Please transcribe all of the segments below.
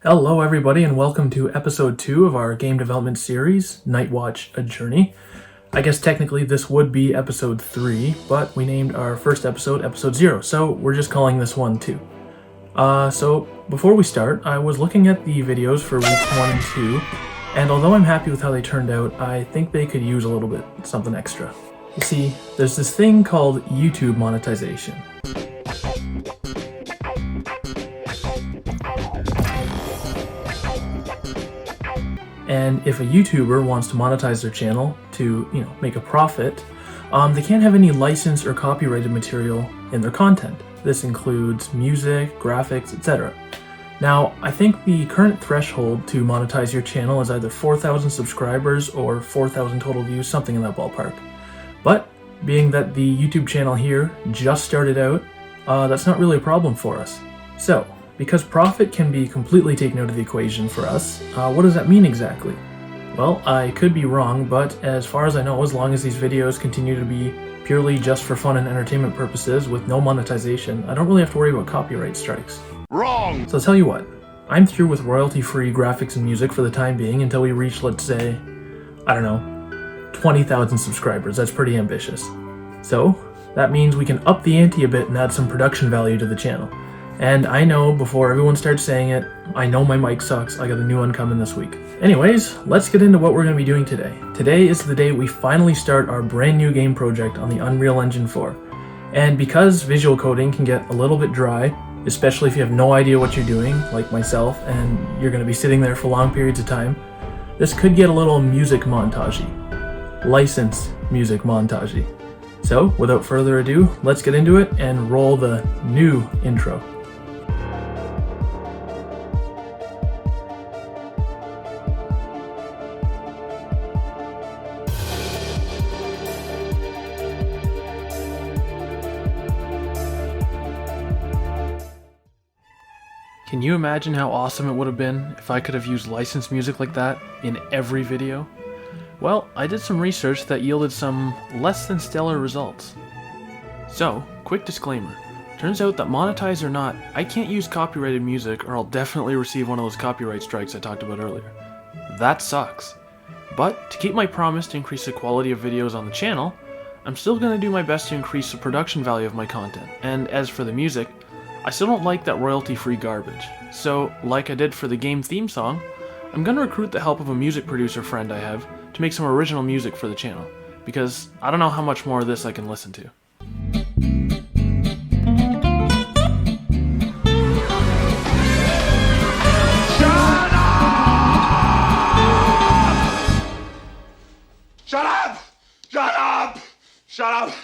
Hello everybody and welcome to episode 2 of our game development series, Knightwatch: A Journey. I guess technically this would be episode 3, but we named our first episode episode 0, so we're just calling this one 2. So before we start, I was looking at the videos for weeks 1 and 2, and although I'm happy with how they turned out, I think they could use a little bit something extra. You see, there's this thing called YouTube monetization. And if a YouTuber wants to monetize their channel to, make a profit, they can't have any licensed or copyrighted material in their content. This includes music, graphics, etc. Now, I think the current threshold to monetize your channel is either 4,000 subscribers or 4,000 total views, something in that ballpark. But being that the YouTube channel here just started out, that's not really a problem for us. So, because profit can be completely taken out of the equation for us, what does that mean exactly? Well, I could be wrong, but as far as I know, as long as these videos continue to be purely just for fun and entertainment purposes with no monetization, I don't really have to worry about copyright strikes. Wrong! So I'll tell you what, I'm through with royalty-free graphics and music for the time being until we reach, let's say, 20,000 subscribers. That's pretty ambitious. So, that means we can up the ante a bit and add some production value to the channel. And I know, before everyone starts saying it, I know my mic sucks. I got a new one coming this week. Anyways, let's get into what we're going to be doing today. Today is the day we finally start our brand new game project on the Unreal Engine 4. And because visual coding can get a little bit dry, especially if you have no idea what you're doing, like myself, and you're going to be sitting there for long periods of time, this could get a little music montagey. License music montagey. So, without further ado, let's get into it and roll the new intro. Can you imagine how awesome it would have been if I could have used licensed music like that in every video? Well, I did some research that yielded some less than stellar results. So, quick disclaimer. Turns out that monetized or not, I can't use copyrighted music or I'll definitely receive one of those copyright strikes I talked about earlier. That sucks. But, to keep my promise to increase the quality of videos on the channel, I'm still going to do my best to increase the production value of my content, and as for the music, I still don't like that royalty-free garbage. So, like I did for the game theme song, I'm gonna recruit the help of a music producer friend I have to make some original music for the channel, because I don't know how much more of this I can listen to. Shut up! Shut up! Shut up!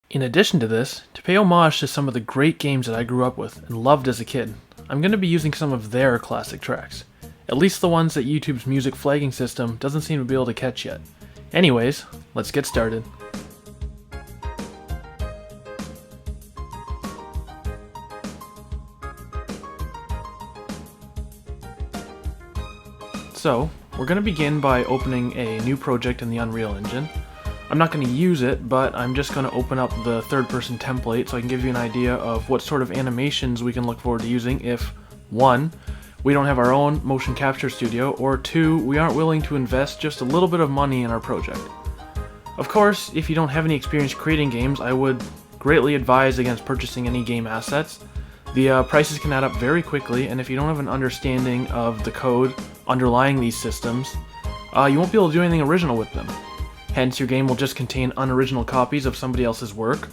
In addition to this, to pay homage to some of the great games that I grew up with and loved as a kid, I'm going to be using some of their classic tracks. At least the ones that YouTube's music flagging system doesn't seem to be able to catch yet. Anyways, let's get started. So, we're going to begin by opening a new project in the Unreal Engine. I'm not going to use it, but I'm just going to open up the third-person template so I can give you an idea of what sort of animations we can look forward to using if 1. We don't have our own motion capture studio, or 2. We aren't willing to invest just a little bit of money in our project. Of course, if you don't have any experience creating games, I would greatly advise against purchasing any game assets. The prices can add up very quickly, and if you don't have an understanding of the code underlying these systems, you won't be able to do anything original with them. Hence, your game will just contain unoriginal copies of somebody else's work,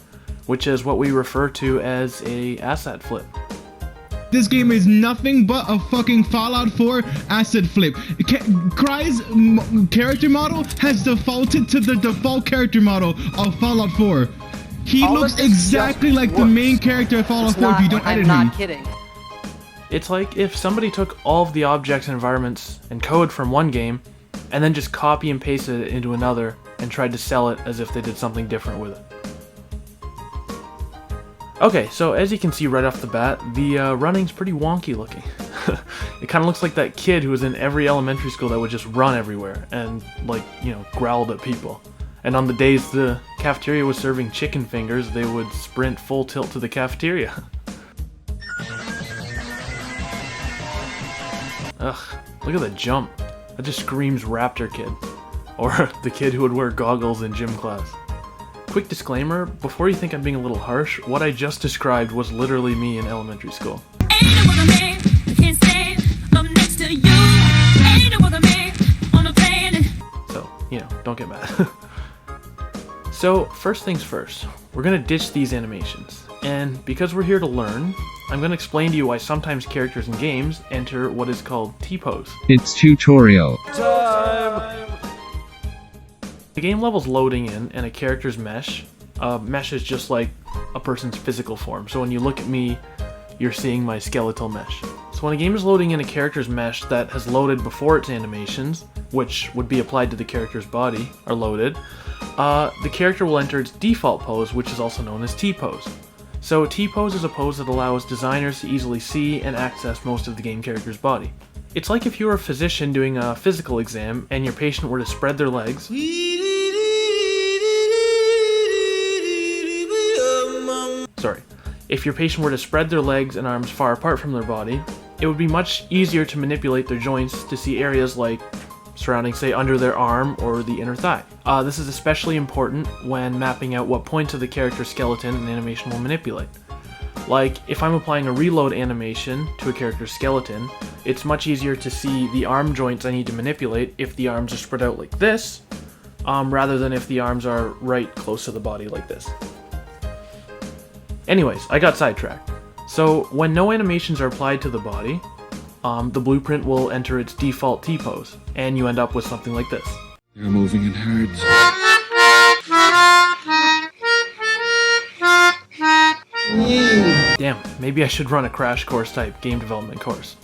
which is what we refer to as a asset flip. This game is nothing but a fucking Fallout 4 asset flip. Cry's character model has defaulted to the default character model of Fallout 4. He looks exactly like the main character of Fallout 4 if you don't edit him. I'm not kidding. It's like if somebody took all of the objects and environments and code from one game, and then just copy and pasted it into another and tried to sell it as if they did something different with it. Okay, so as you can see right off the bat, the running's pretty wonky looking. It kind of looks like that kid who was in every elementary school that would just run everywhere and, growled at people. And on the days the cafeteria was serving chicken fingers, they would sprint full tilt to the cafeteria. Ugh, look at the jump. That just screams Raptor Kid. Or the kid who would wear goggles in gym class. Quick disclaimer, before you think I'm being a little harsh, what I just described was literally me in elementary school. So, don't get mad. So, first things first, we're gonna ditch these animations. And because we're here to learn, I'm gonna explain to you why sometimes characters in games enter what is called T-pose. It's tutorial. The game level's loading in, and a character's mesh. Mesh is just like a person's physical form. So when you look at me, you're seeing my skeletal mesh. So when a game is loading in a character's mesh that has loaded before its animations, which would be applied to the character's body, are loaded, the character will enter its default pose, which is also known as T-pose. So T-pose is a pose that allows designers to easily see and access most of the game character's body. It's like if you were a physician doing a physical exam and your patient were to spread their legs. Sorry. If your patient were to spread their legs and arms far apart from their body, it would be much easier to manipulate their joints to see areas like surrounding, say, under their arm or the inner thigh. This is especially important when mapping out what points of the character's skeleton an animation will manipulate. Like, if I'm applying a reload animation to a character's skeleton, it's much easier to see the arm joints I need to manipulate if the arms are spread out like this, rather than if the arms are right close to the body like this. Anyways, I got sidetracked. So, when no animations are applied to the body, the blueprint will enter its default T-pose, and you end up with something like this. They're moving in herds. Damn, maybe I should run a crash course type game development course.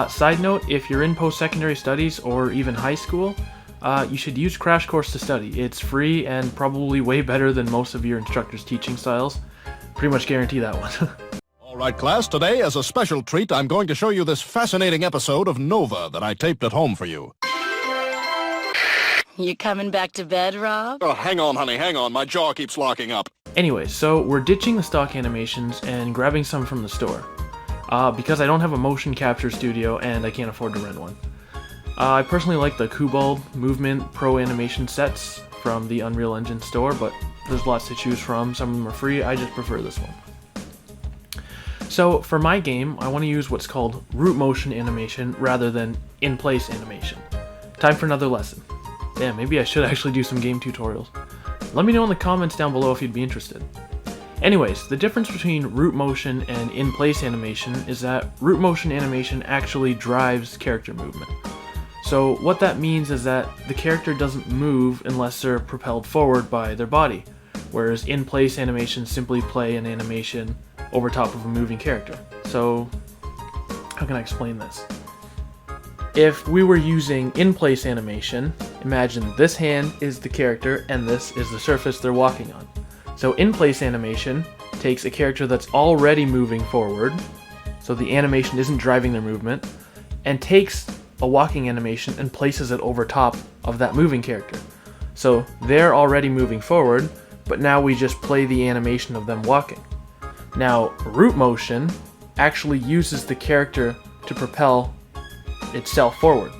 Side note, if you're in post-secondary studies or even high school, you should use Crash Course to study. It's free and probably way better than most of your instructor's teaching styles. Pretty much guarantee that one. All right, class, today, as a special treat, I'm going to show you this fascinating episode of Nova that I taped at home for you. You coming back to bed, Rob? Oh, hang on, honey, hang on. My jaw keeps locking up. Anyways, so we're ditching the stock animations and grabbing some from the store. Because I don't have a motion capture studio and I can't afford to rent one. I personally like the Kubald Movement Pro animation sets from the Unreal Engine store, but there's lots to choose from. Some of them are free, I just prefer this one. So for my game, I want to use what's called root motion animation rather than in-place animation. Time for another lesson. Damn, maybe I should actually do some game tutorials. Let me know in the comments down below if you'd be interested. Anyways, the difference between root motion and in-place animation is that root motion animation actually drives character movement. So what that means is that the character doesn't move unless they're propelled forward by their body, whereas in-place animations simply play an animation over top of a moving character. So, how can I explain this? If we were using in-place animation, imagine this hand is the character and this is the surface they're walking on. So in-place animation takes a character that's already moving forward, so the animation isn't driving their movement, and takes a walking animation and places it over top of that moving character. So they're already moving forward, but now we just play the animation of them walking. Now, root motion actually uses the character to propel itself forward.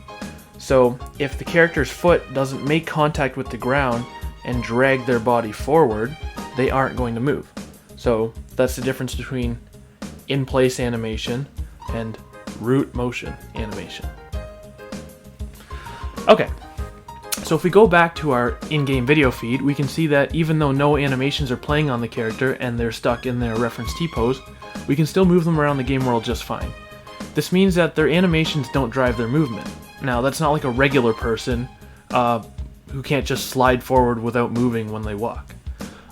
So if the character's foot doesn't make contact with the ground and drag their body forward, they aren't going to move. So that's the difference between in-place animation and root motion animation. Okay, so if we go back to our in-game video feed, we can see that even though no animations are playing on the character and they're stuck in their reference T-pose, we can still move them around the game world just fine. This means that their animations don't drive their movement. Now, that's not like a regular person who can't just slide forward without moving when they walk.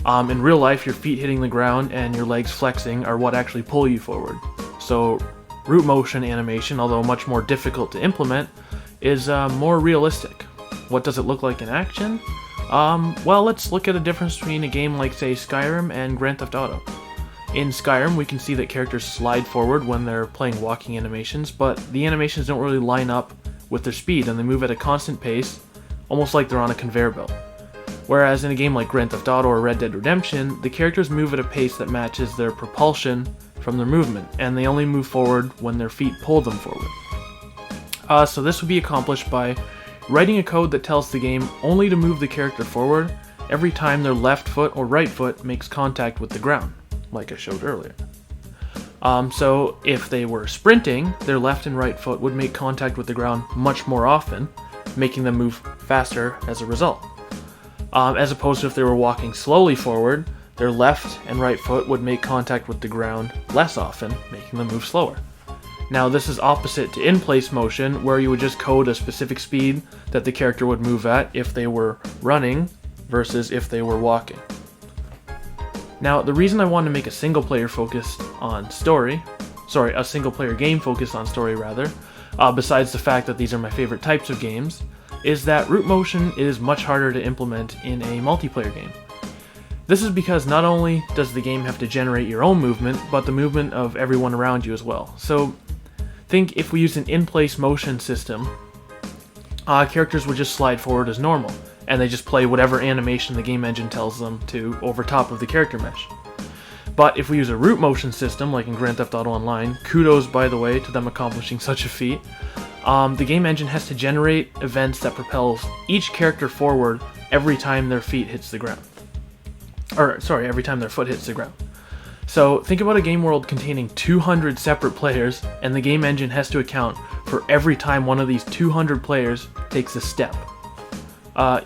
In real life, your feet hitting the ground and your legs flexing are what actually pull you forward. So, root motion animation, although much more difficult to implement, is more realistic. What does it look like in action? Well, let's look at a difference between a game like, say, Skyrim and Grand Theft Auto. In Skyrim, we can see that characters slide forward when they're playing walking animations, but the animations don't really line up with their speed, and they move at a constant pace, almost like they're on a conveyor belt. Whereas in a game like Grand Theft Auto or Red Dead Redemption, the characters move at a pace that matches their propulsion from their movement, and they only move forward when their feet pull them forward. So this would be accomplished by writing a code that tells the game only to move the character forward every time their left foot or right foot makes contact with the ground, like I showed earlier. So if they were sprinting, their left and right foot would make contact with the ground much more often, making them move faster as a result. As opposed to if they were walking slowly forward, their left and right foot would make contact with the ground less often, making them move slower. Now this is opposite to in-place motion, where you would just code a specific speed that the character would move at if they were running versus if they were walking. Now the reason I wanted to make a single player game focused on story rather, besides the fact that these are my favorite types of games, is that root motion is much harder to implement in a multiplayer game. This is because not only does the game have to generate your own movement, but the movement of everyone around you as well. So think if we used an in-place motion system, characters would just slide forward as normal, and they just play whatever animation the game engine tells them to over top of the character mesh. But if we use a root motion system, like in Grand Theft Auto Online, kudos by the way to them accomplishing such a feat, the game engine has to generate events that propels each character forward every time their feet hits the ground. Every time their foot hits the ground. So think about a game world containing 200 separate players, and the game engine has to account for every time one of these 200 players takes a step.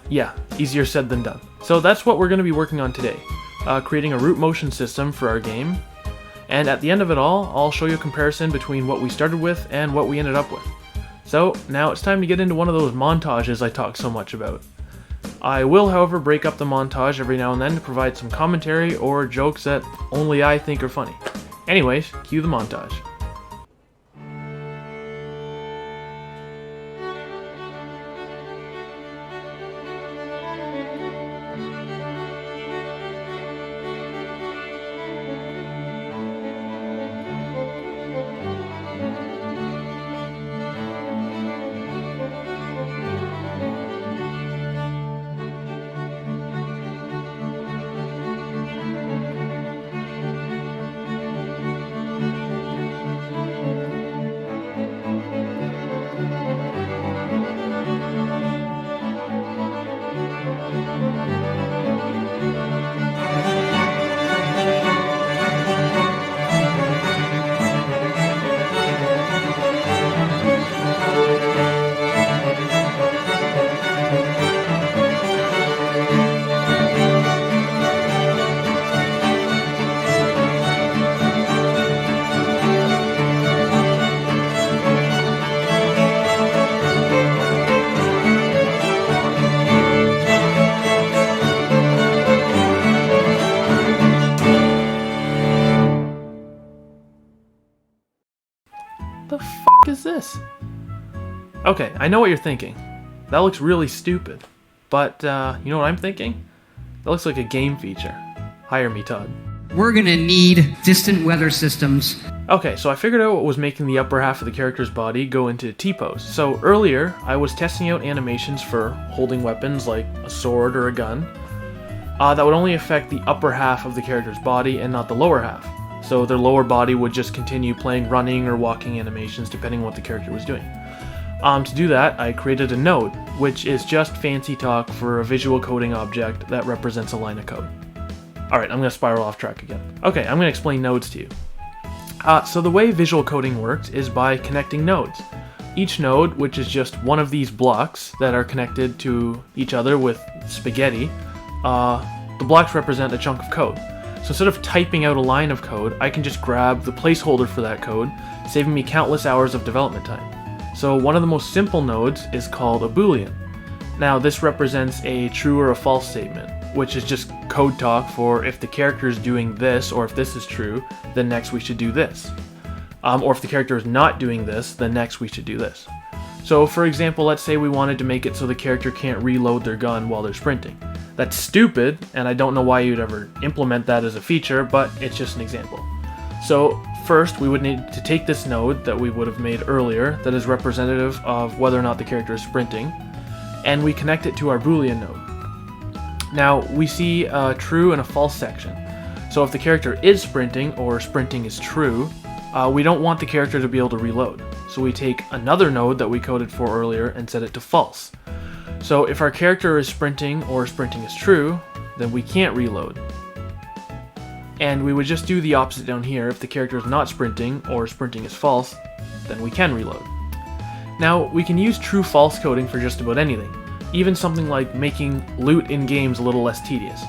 Yeah, easier said than done. So that's what we're going to be working on today, creating a root motion system for our game. And at the end of it all, I'll show you a comparison between what we started with and what we ended up with. So now it's time to get into one of those montages I talk so much about. I will, however, break up the montage every now and then to provide some commentary or jokes that only I think are funny. Anyways, cue the montage. The f*** is this? Okay, I know what you're thinking. That looks really stupid. But, you know what I'm thinking? That looks like a game feature. Hire me, Todd. We're gonna need distant weather systems. Okay, so I figured out what was making the upper half of the character's body go into T-pose. So earlier, I was testing out animations for holding weapons like a sword or a gun that would only affect the upper half of the character's body and not the lower half. So their lower body would just continue playing running or walking animations depending on what the character was doing. To do that, I created a node, which is just fancy talk for a visual coding object that represents a line of code. Alright, I'm going to spiral off track again. Okay, I'm going to explain nodes to you. So the way visual coding works is by connecting nodes. Each node, which is just one of these blocks that are connected to each other with spaghetti, the blocks represent a chunk of code. So instead of typing out a line of code, I can just grab the placeholder for that code, saving me countless hours of development time. So one of the most simple nodes is called a Boolean. Now this represents a true or a false statement, which is just code talk for if the character is doing this, or if this is true, then next we should do this. Or if the character is not doing this, then next we should do this. So for example, let's say we wanted to make it so the character can't reload their gun while they're sprinting. That's stupid, and I don't know why you'd ever implement that as a feature, but it's just an example. So first, we would need to take this node that we would have made earlier that is representative of whether or not the character is sprinting, and we connect it to our Boolean node. Now, we see a true and a false section. So if the character is sprinting, or sprinting is true, we don't want the character to be able to reload. so we take another node that we coded for earlier and set it to false. So if our character is sprinting or sprinting is true, then we can't reload. And we would just do the opposite down here. If the character is not sprinting or sprinting is false, then we can reload. Now, we can use true-false coding for just about anything, even something like making loot in games a little less tedious.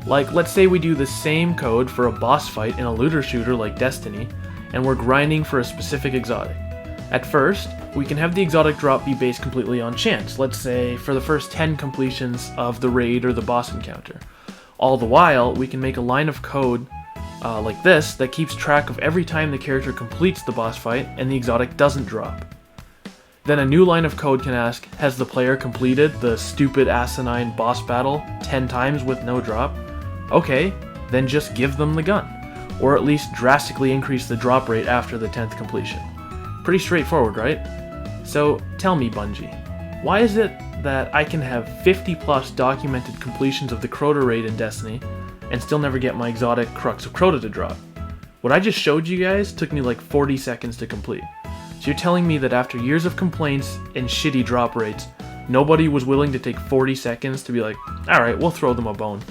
Like, let's say we do the same code for a boss fight in a looter shooter like Destiny, and we're grinding for a specific exotic. At first, we can have the exotic drop be based completely on chance, let's say for the first 10 completions of the raid or the boss encounter. All the while, we can make a line of code like this that keeps track of every time the character completes the boss fight and the exotic doesn't drop. Then a new line of code can ask, has the player completed the stupid asinine boss battle 10 times with no drop? Okay, then just give them the gun, or at least drastically increase the drop rate after the 10th completion. Pretty straightforward, right? So tell me, Bungie, why is it that I can have 50 plus documented completions of the Crota raid in Destiny and still never get my exotic Crux of Crota to drop? What I just showed you guys took me like 40 seconds to complete. So you're telling me that after years of complaints and shitty drop rates, nobody was willing to take 40 seconds to be like, alright, we'll throw them a bone.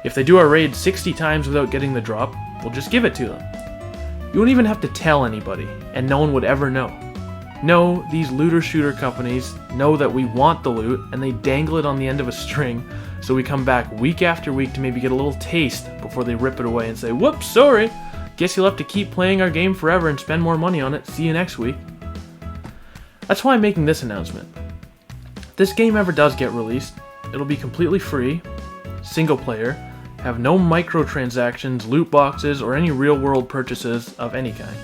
If they do our raid 60 times without getting the drop, we'll just give it to them. You won't even have to tell anybody, and no one would ever know. No, these looter shooter companies know that we want the loot, and they dangle it on the end of a string, so we come back week after week to maybe get a little taste before they rip it away and say, whoops, sorry, guess you'll have to keep playing our game forever and spend more money on it, see you next week. That's why I'm making this announcement. If this game ever does get released, it'll be completely free, single player, have no microtransactions, loot boxes, or any real-world purchases of any kind.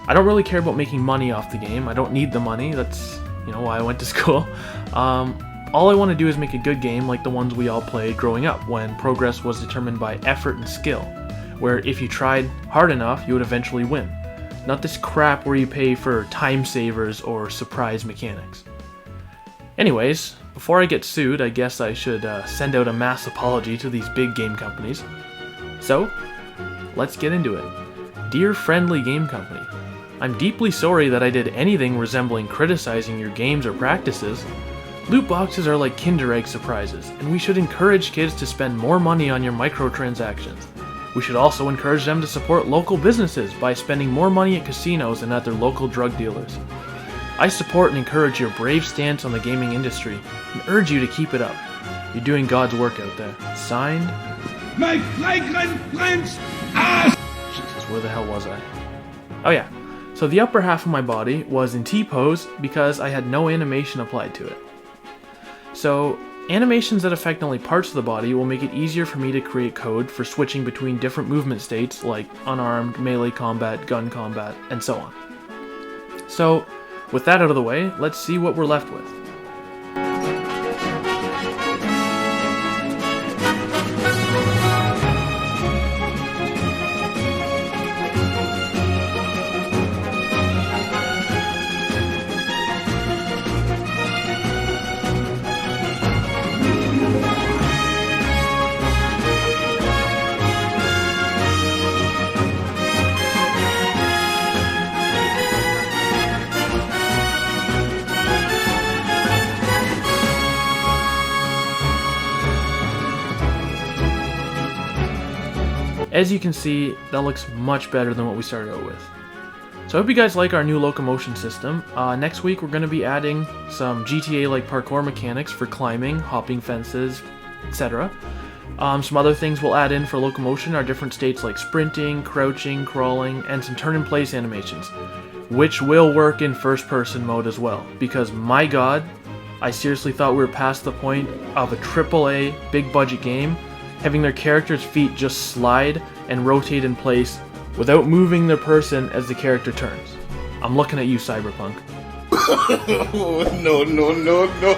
I don't really care about making money off the game. I don't need the money. That's, why I went to school. All I want to do is make a good game like the ones we all played growing up, when progress was determined by effort and skill, where if you tried hard enough, you would eventually win. Not this crap where you pay for time savers or surprise mechanics. Anyways, before I get sued, I guess I should send out a mass apology to these big game companies. So, let's get into it. Dear friendly game company, I'm deeply sorry that I did anything resembling criticizing your games or practices. Loot boxes are like Kinder Egg surprises, and we should encourage kids to spend more money on your microtransactions. We should also encourage them to support local businesses by spending more money at casinos and at their local drug dealers. I support and encourage your brave stance on the gaming industry and urge you to keep it up. You're doing God's work out there. Signed, My flagrant French ass! Jesus, where the hell was I? Oh yeah, so the upper half of my body was in T-pose because I had no animation applied to it. So, animations that affect only parts of the body will make it easier for me to create code for switching between different movement states like unarmed, melee combat, gun combat, and so on. So, with that out of the way, let's see what we're left with. As you can see, that looks much better than what we started out with. So I hope you guys like our new locomotion system. Next week we're going to be adding some GTA-like parkour mechanics for climbing, hopping fences, etc. Some other things we'll add in for locomotion are different states like sprinting, crouching, crawling, and some turn-in-place animations, which will work in first-person mode as well, because my god, I seriously thought we were past the point of a AAA big-budget game having their character's feet just slide and rotate in place without moving their person as the character turns. I'm looking at you, Cyberpunk. No, no, no, no.